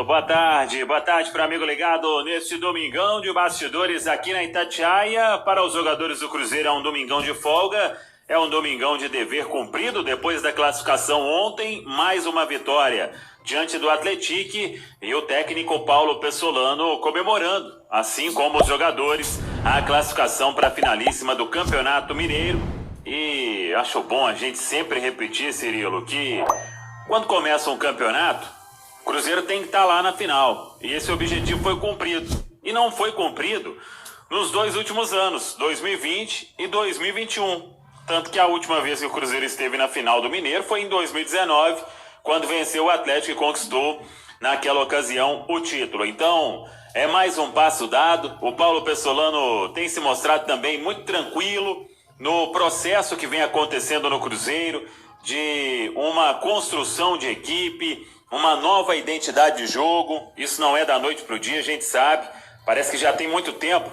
Cirilo. Boa tarde para amigo ligado nesse domingão de bastidores aqui na Itatiaia. Para os jogadores do Cruzeiro é um domingão de folga, é um domingão de dever cumprido depois da classificação ontem, mais uma vitória diante do Atlético e o técnico Paulo Pessolano comemorando, assim como os jogadores, a classificação para a finalíssima do Campeonato Mineiro. E acho bom a gente sempre repetir, Cirilo, que quando começa um campeonato, o Cruzeiro tem que estar lá na final. E esse objetivo foi cumprido. E não foi cumprido nos dois últimos anos, 2020 e 2021. Tanto que a última vez que o Cruzeiro esteve na final do Mineiro foi em 2019, quando venceu o Atlético e conquistou, naquela ocasião, o título. Então, é mais um passo dado. O Paulo Pessolano tem se mostrado também muito tranquilo no processo que vem acontecendo no Cruzeiro, de uma construção de equipe, uma nova identidade de jogo. Isso não é da noite para o dia, a gente sabe, parece que já tem muito tempo,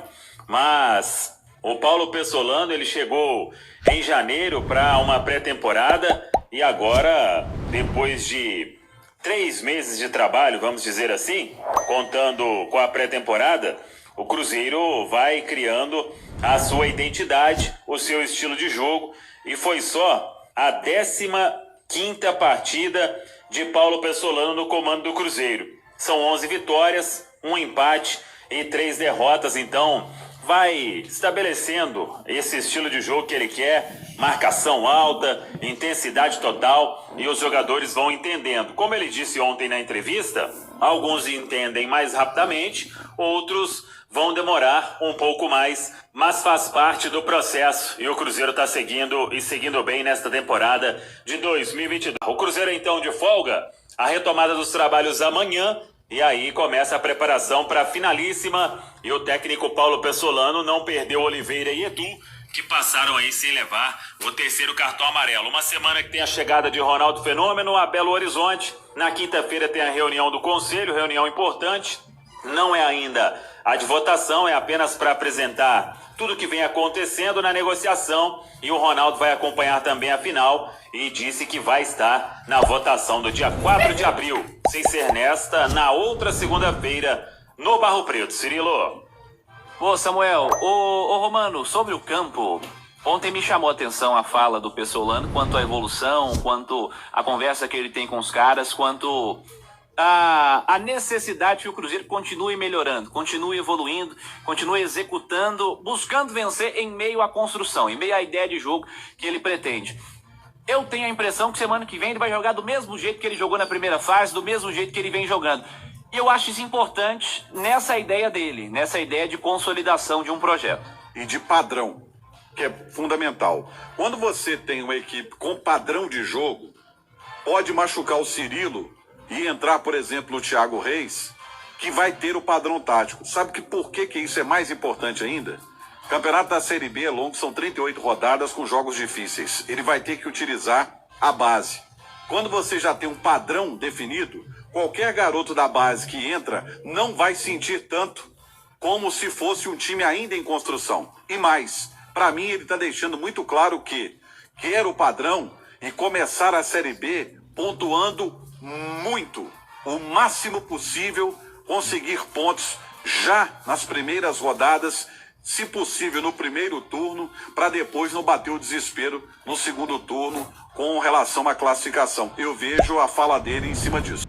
mas o Paulo Pessolano, ele chegou em janeiro para uma pré-temporada e agora, depois de 3 meses de trabalho, vamos dizer assim, contando com a pré-temporada, o Cruzeiro vai criando a sua identidade, o seu estilo de jogo, e foi só a 15ª partida de Paulo Pessolano no comando do Cruzeiro. São 11 vitórias, 1 empate e 3 derrotas, então vai estabelecendo esse estilo de jogo que ele quer, marcação alta, intensidade total, e os jogadores vão entendendo. Como ele disse ontem na entrevista, alguns entendem mais rapidamente, outros vão demorar um pouco mais, mas faz parte do processo e o Cruzeiro está seguindo bem nesta temporada de 2022. O Cruzeiro então de folga, a retomada dos trabalhos amanhã, e aí começa a preparação para a finalíssima, e o técnico Paulo Pessolano não perdeu Oliveira e Edu, que passaram aí sem levar o 3º cartão amarelo. Uma semana que tem a chegada de Ronaldo Fenômeno a Belo Horizonte. Na quinta-feira tem a reunião do Conselho, reunião importante. Não é ainda a de votação, é apenas para apresentar tudo que vem acontecendo na negociação, e o Ronaldo vai acompanhar também a final e disse que vai estar na votação do dia 4 de abril, sem ser nesta, na outra segunda-feira, no Barro Preto. Cirilo. Ô Samuel, ô Romano, sobre o campo, ontem me chamou a atenção a fala do Pessolano quanto à evolução, quanto à conversa que ele tem com os caras, quanto a necessidade que o Cruzeiro continue melhorando, continue evoluindo, continue executando, buscando vencer em meio à construção, em meio à ideia de jogo que ele pretende. Eu tenho a impressão que semana que vem ele vai jogar do mesmo jeito que ele jogou na primeira fase, do mesmo jeito que ele vem jogando. E eu acho isso importante nessa ideia dele, nessa ideia de consolidação de um projeto. E de padrão, que é fundamental. Quando você tem uma equipe com padrão de jogo, pode machucar o Cirilo e entrar, por exemplo, o Thiago Reis, que vai ter o padrão tático. Sabe por que isso é mais importante ainda? O campeonato da Série B é longo, são 38 rodadas com jogos difíceis. Ele vai ter que utilizar a base. Quando você já tem um padrão definido, qualquer garoto da base que entra não vai sentir tanto como se fosse um time ainda em construção. E mais, para mim ele está deixando muito claro que quer o padrão e começar a Série B pontuando muito, o máximo possível, conseguir pontos já nas primeiras rodadas, se possível no primeiro turno, para depois não bater o desespero no segundo turno com relação à classificação. Eu vejo a fala dele em cima disso.